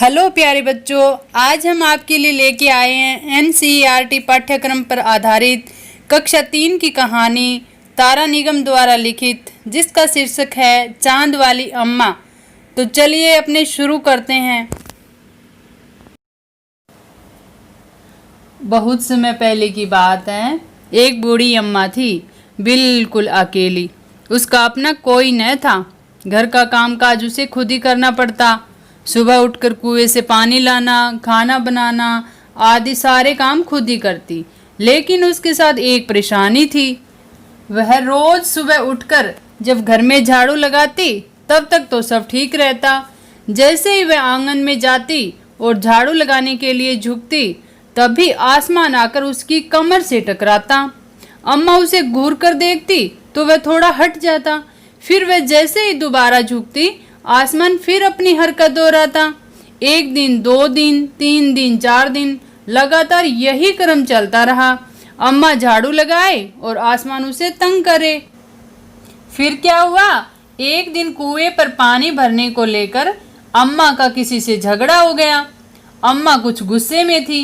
Hello प्यारे बच्चों, आज हम आपके लिए लेके आए हैं एनसीईआरटी पाठ्यक्रम पर आधारित कक्षा 3 की कहानी तारा निगम द्वारा लिखित, जिसका शीर्षक है चांद वाली अम्मा। तो चलिए अपने शुरू करते हैं। बहुत समय पहले की बात है। एक बूढ़ी अम्मा थी, बिल्कुल अकेली। उसका अपना कोई न था। घर का कामकाज उसे खुद ही करना पड़ता। सुबह उठकर कुएं से पानी लाना, खाना बनाना आदि सारे काम खुद ही करती। लेकिन उसके साथ एक परेशानी थी। वह रोज सुबह उठकर जब घर में झाड़ू लगाती तब तक तो सब ठीक रहता। जैसे ही वह आंगन में जाती और झाड़ू लगाने के लिए झुकती, तभी आसमान आकर उसकी कमर से टकराता। अम्मा उसे घूर कर देखती तो वह थोड़ा हट जाता। फिर वह जैसे ही दोबारा झुकती, आसमान फिर अपनी हरकत दोहराता। एक दिन, 2 दिन, 3 दिन, 4 दिन लगातार यही क्रम चलता रहा। अम्मा झाड़ू लगाए और आसमान उसे तंग करे। फिर क्या हुआ? एक दिन कुएं पर पानी भरने को लेकर अम्मा का किसी से झगड़ा हो गया। अम्मा कुछ गुस्से में थी।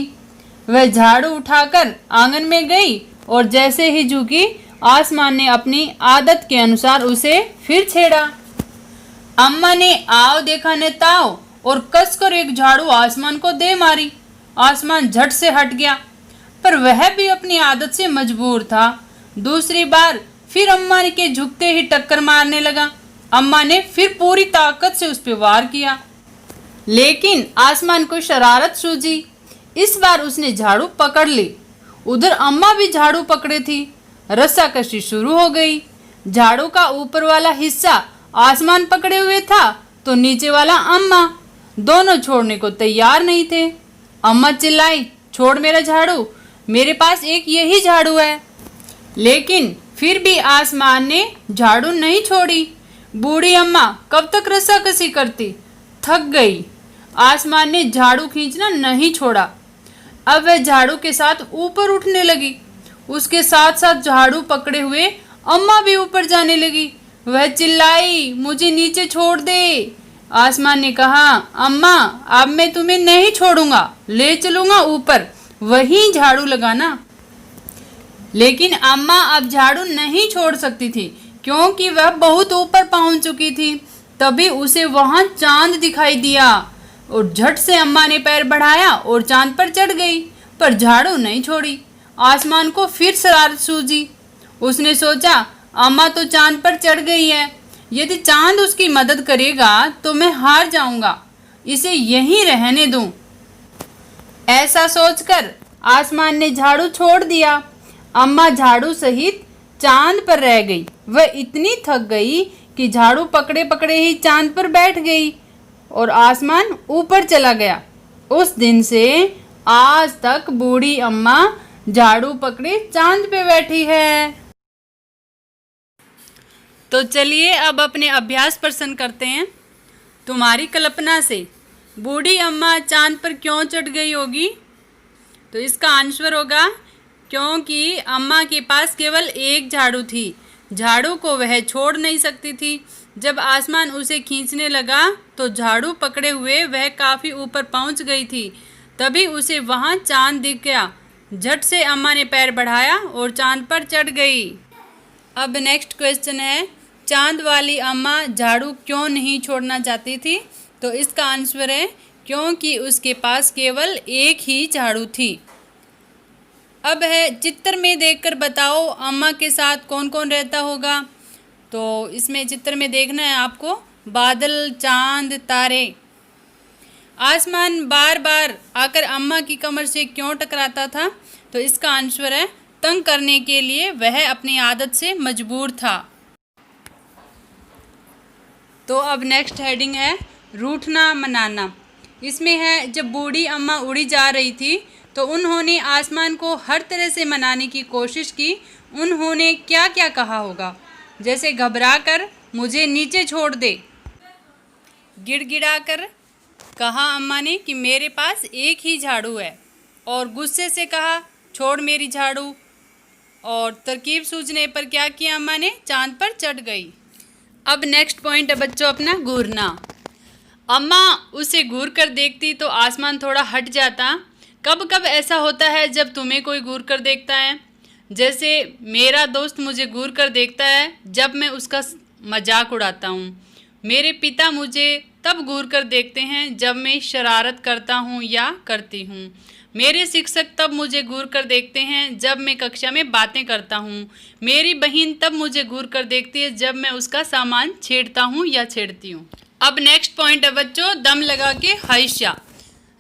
वह झाड़ू उठाकर आंगन में गई और जैसे ही झुकी, आसमान ने अपनी आदत के अनुसार उसे फिर छेड़ा। अम्मा ने आओ देखा न ताओ और कसकर एक झाड़ू आसमान को दे मारी। आसमान झट से हट गया, पर वह भी अपनी आदत से मजबूर था। दूसरी बार फिर अम्मा के झुकते ही टक्कर मारने लगा। अम्मा ने फिर पूरी ताकत से उस पर वार किया, लेकिन आसमान को शरारत सूझी। इस बार उसने झाड़ू पकड़ ली। उधर अम्मा भी झाड़ू पकड़े थी। रस्साकशी शुरू हो गई। झाड़ू का ऊपर वाला हिस्सा आसमान पकड़े हुए था तो नीचे वाला अम्मा। दोनों छोड़ने को तैयार नहीं थे। अम्मा चिल्लाई, छोड़ मेरा झाड़ू, मेरे पास एक यही झाड़ू है। लेकिन फिर भी आसमान ने झाड़ू नहीं छोड़ी। बूढ़ी अम्मा कब तक रस्साकशी करती? थक गई। आसमान ने झाड़ू खींचना नहीं छोड़ा। अब वह झाड़ू के साथ ऊपर उठने लगी। उसके साथ साथ झाड़ू पकड़े हुए अम्मा भी ऊपर जाने लगी। वह चिल्लाई, मुझे नीचे छोड़ दे। आसमान ने कहा, अम्मा अब मैं तुम्हें नहीं छोड़ूंगा, ले चलूंगा ऊपर, वहीं झाड़ू लगाना। लेकिन अम्मा अब झाड़ू नहीं छोड़ सकती थी, क्योंकि वह बहुत ऊपर पहुंच चुकी थी। तभी उसे वहां चांद दिखाई दिया और झट से अम्मा ने पैर बढ़ाया और चांद पर चढ़ गई, पर झाड़ू नहीं छोड़ी। आसमान को फिर शरारत सूझी। उसने सोचा, अम्मा तो चांद पर चढ़ गई है, यदि चांद उसकी मदद करेगा तो मैं हार जाऊंगा, इसे यहीं रहने दूं। ऐसा सोचकर आसमान ने झाड़ू छोड़ दिया। अम्मा झाड़ू सहित चांद पर रह गई। वह इतनी थक गई कि झाड़ू पकड़े पकड़े ही चांद पर बैठ गई और आसमान ऊपर चला गया। उस दिन से आज तक बूढ़ी अम्मा झाड़ू पकड़े चांद पे बैठी है। तो चलिए अब अपने अभ्यास प्रश्न करते हैं। तुम्हारी कल्पना से बूढ़ी अम्मा चांद पर क्यों चढ़ गई होगी? तो इसका आंसर होगा क्योंकि अम्मा के पास केवल एक झाड़ू थी। झाड़ू को वह छोड़ नहीं सकती थी। जब आसमान उसे खींचने लगा तो झाड़ू पकड़े हुए वह काफ़ी ऊपर पहुंच गई थी। तभी उसे वहां चांद दिख गया। झट से अम्मा ने पैर बढ़ाया और चांद पर चढ़ गई। अब नेक्स्ट क्वेश्चन है, चांद वाली अम्मा झाड़ू क्यों नहीं छोड़ना चाहती थी? तो इसका आंसर है क्योंकि उसके पास केवल एक ही झाड़ू थी। अब है चित्र में देखकर बताओ अम्मा के साथ कौन कौन रहता होगा। तो इसमें चित्र में देखना है आपको, बादल, चांद, तारे। आसमान बार बार आकर अम्मा की कमर से क्यों टकराता था? तो इसका आंसर है तंग करने के लिए वह अपनी आदत से मजबूर था। तो अब नेक्स्ट हेडिंग है रूठना मनाना। इसमें है जब बूढ़ी अम्मा उड़ी जा रही थी तो उन्होंने आसमान को हर तरह से मनाने की कोशिश की। उन्होंने क्या क्या कहा होगा? जैसे घबराकर, मुझे नीचे छोड़ दे। गिड़गिड़ाकर कहा अम्मा ने कि मेरे पास एक ही झाड़ू है। और गुस्से से कहा, छोड़ मेरी झाड़ू। और तरकीब सूझने पर क्या किया अम्मा ने? चांद पर चढ़ गई। अब नेक्स्ट पॉइंट है बच्चों अपना घूरना। अम्मा उसे घूर कर देखती तो आसमान थोड़ा हट जाता। कब कब ऐसा होता है जब तुम्हें कोई घूर कर देखता है, जैसे मेरा दोस्त मुझे घूर कर देखता है जब मैं उसका मजाक उड़ाता हूँ। मेरे पिता मुझे तब घूर कर देखते हैं जब मैं शरारत करता हूँ या करती हूँ। मेरे शिक्षक तब मुझे घूर कर देखते हैं जब मैं कक्षा में बातें करता हूँ। मेरी बहन तब मुझे घूर कर देखती है जब मैं उसका सामान छेड़ता हूँ या छेड़ती हूँ। अब नेक्स्ट पॉइंट है बच्चों, दम लगा के हईशा।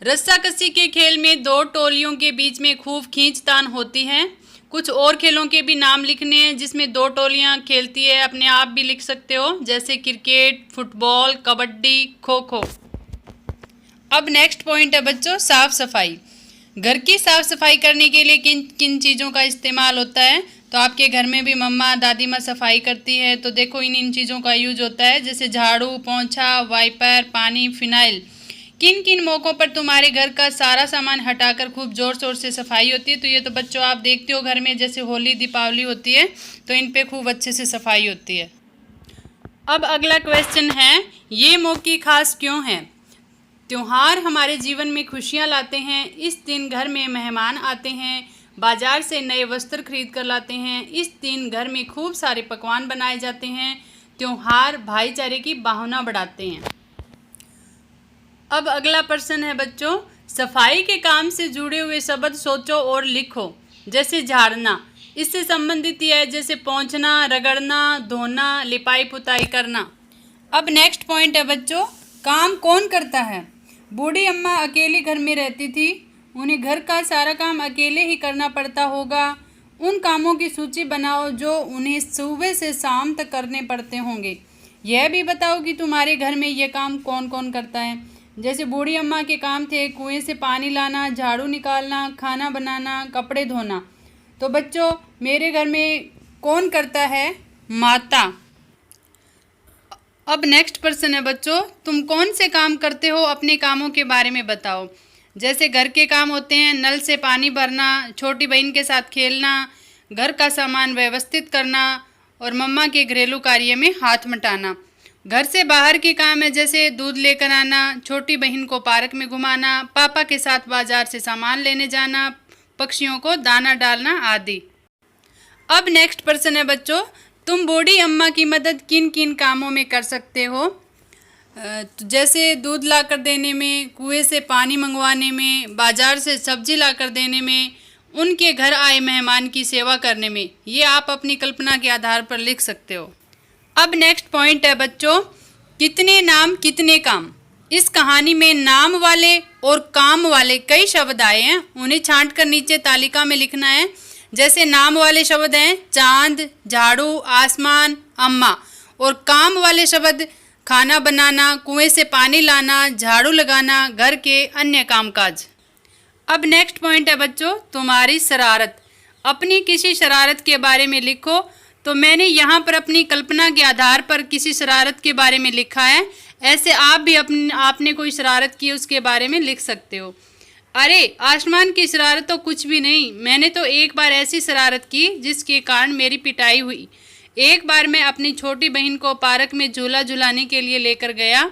रस्साकसी के खेल में दो टोलियों के बीच में खूब खींचतान होती है। कुछ और खेलों के भी नाम लिखने हैं जिसमें दो टोलियां खेलती है, अपने आप भी लिख सकते हो, जैसे क्रिकेट, फुटबॉल, कबड्डी, खो खो। अब नेक्स्ट पॉइंट है बच्चों, साफ सफाई। घर की साफ सफाई करने के लिए किन किन चीज़ों का इस्तेमाल होता है? तो आपके घर में भी मम्मा दादी माँ सफाई करती है तो देखो इन चीज़ों का यूज होता है, जैसे झाड़ू, पोंछा, वाइपर, पानी, फिनाइल। किन किन मौक़ों पर तुम्हारे घर का सारा सामान हटाकर खूब ज़ोर शोर से सफाई होती है? तो ये तो बच्चों आप देखते हो घर में, जैसे होली दीपावली होती है तो इन पे खूब अच्छे से सफाई होती है। अब अगला क्वेश्चन है, ये मौके खास क्यों हैं? त्योहार हमारे जीवन में खुशियाँ लाते हैं। इस दिन घर में मेहमान आते हैं, बाजार से नए वस्त्र खरीद कर लाते हैं। इस दिन घर में खूब सारे पकवान बनाए जाते हैं। त्योहार भाईचारे की भावना बढ़ाते हैं। अब अगला प्रश्न है बच्चों, सफाई के काम से जुड़े हुए शब्द सोचो और लिखो। जैसे झाड़ना, इससे संबंधित है जैसे पोंछना, रगड़ना, धोना, लिपाई पुताई करना। अब नेक्स्ट पॉइंट है बच्चों, काम कौन करता है? बूढ़ी अम्मा अकेली घर में रहती थी, उन्हें घर का सारा काम अकेले ही करना पड़ता होगा। उन कामों की सूची बनाओ जो उन्हें सुबह से शाम तक करने पड़ते होंगे। यह भी बताओ कि तुम्हारे घर में ये काम कौन कौन करता है। जैसे बूढ़ी अम्मा के काम थे कुएं से पानी लाना, झाड़ू निकालना, खाना बनाना, कपड़े धोना। तो बच्चों मेरे घर में कौन करता है? माता। अब नेक्स्ट प्रश्न है बच्चों, तुम कौन से काम करते हो? अपने कामों के बारे में बताओ। जैसे घर के काम होते हैं, नल से पानी भरना, छोटी बहन के साथ खेलना, घर का सामान व्यवस्थित करना और मम्मा के घरेलू कार्य में हाथ मटाना। घर से बाहर के काम है जैसे दूध लेकर आना, छोटी बहन को पार्क में घुमाना, पापा के साथ बाजार से सामान लेने जाना, पक्षियों को दाना डालना आदि। अब नेक्स्ट प्रश्न है बच्चों, तुम बूढ़ी अम्मा की मदद किन किन कामों में कर सकते हो? जैसे दूध ला कर देने में, कुएं से पानी मंगवाने में, बाजार से सब्जी ला कर देने में, उनके घर आए मेहमान की सेवा करने में। ये आप अपनी कल्पना के आधार पर लिख सकते हो। अब नेक्स्ट पॉइंट है बच्चों, कितने नाम कितने काम। इस कहानी में नाम वाले और काम वाले कई शब्द आए हैं, उन्हें छांट कर नीचे तालिका में लिखना है। जैसे नाम वाले शब्द हैं चांद, झाड़ू, आसमान, अम्मा, और काम वाले शब्द खाना बनाना, कुएं से पानी लाना, झाड़ू लगाना, घर के अन्य कामकाज। अब नेक्स्ट पॉइंट है बच्चों, तुम्हारी शरारत। अपनी किसी शरारत के बारे में लिखो। तो मैंने यहाँ पर अपनी कल्पना के आधार पर किसी शरारत के बारे में लिखा है। ऐसे आप भी आपने कोई शरारत की उसके बारे में लिख सकते हो। अरे आसमान की शरारत तो कुछ भी नहीं, मैंने तो एक बार ऐसी शरारत की जिसके कारण मेरी पिटाई हुई। एक बार मैं अपनी छोटी बहन को पार्क में झूला झुलाने के लिए लेकर गया।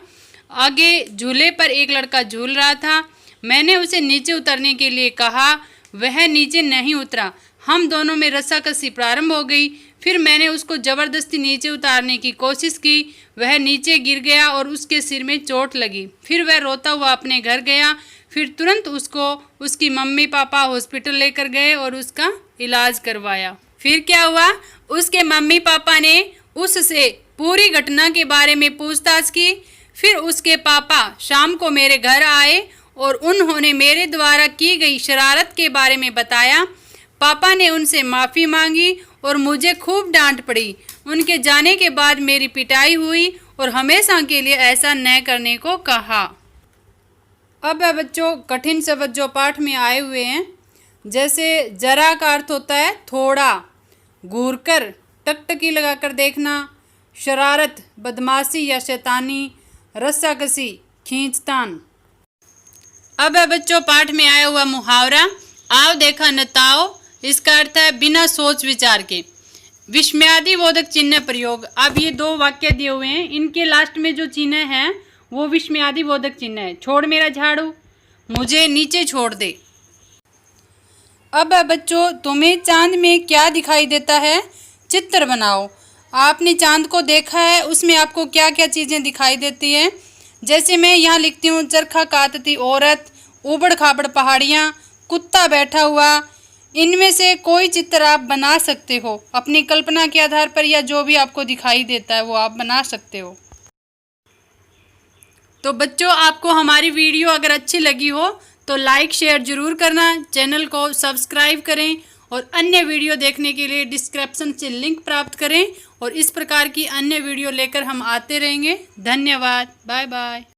आगे झूले पर एक लड़का झूल रहा था। मैंने उसे नीचे उतरने के लिए कहा, वह नीचे नहीं उतरा। हम दोनों में रस्साकसी प्रारंभ हो गई। फिर मैंने उसको ज़बरदस्ती नीचे उतारने की कोशिश की। वह नीचे गिर गया और उसके सिर में चोट लगी। फिर वह रोता हुआ अपने घर गया। फिर तुरंत उसको उसकी मम्मी पापा हॉस्पिटल लेकर गए और उसका इलाज करवाया। फिर क्या हुआ, उसके मम्मी पापा ने उससे पूरी घटना के बारे में पूछताछ की। फिर उसके पापा शाम को मेरे घर आए और उन्होंने मेरे द्वारा की गई शरारत के बारे में बताया। पापा ने उनसे माफ़ी मांगी और मुझे खूब डांट पड़ी। उनके जाने के बाद मेरी पिटाई हुई और हमेशा के लिए ऐसा न करने को कहा। अब बच्चों कठिन शब्द जो पाठ में आए हुए हैं, जैसे जरा का अर्थ होता है थोड़ा, घूरकर, टकटकी लगाकर देखना, शरारत, बदमाशी या शैतानी, रस्साकसी, खींचतान। अब है बच्चों पाठ में आया हुआ मुहावरा, आओ देखा न ताओ। इसका अर्थ है बिना सोच विचार के। विस्मयादिबोधक चिन्ह प्रयोग। अब ये दो वाक्य दिए हुए हैं, इनके लास्ट में जो चिन्ह है वो विस्मयादिबोधक चिन्ह है। छोड़ मेरा झाड़ू, मुझे नीचे छोड़ दे। अब बच्चों, तुम्हें चांद में क्या दिखाई देता है? चित्र बनाओ। आपने चांद को देखा है, उसमें आपको क्या क्या चीज़ें दिखाई देती हैं? जैसे मैं यहाँ लिखती हूँ, चरखा काटती औरत, ऊबड़ खाबड़ पहाड़ियाँ, कुत्ता बैठा हुआ। इनमें से कोई चित्र आप बना सकते हो अपनी कल्पना के आधार पर, या जो भी आपको दिखाई देता है वो आप बना सकते हो। तो बच्चों, आपको हमारी वीडियो अगर अच्छी लगी हो तो लाइक शेयर ज़रूर करना, चैनल को सब्सक्राइब करें और अन्य वीडियो देखने के लिए डिस्क्रिप्शन से लिंक प्राप्त करें। और इस प्रकार की अन्य वीडियो लेकर हम आते रहेंगे। धन्यवाद। Bye bye.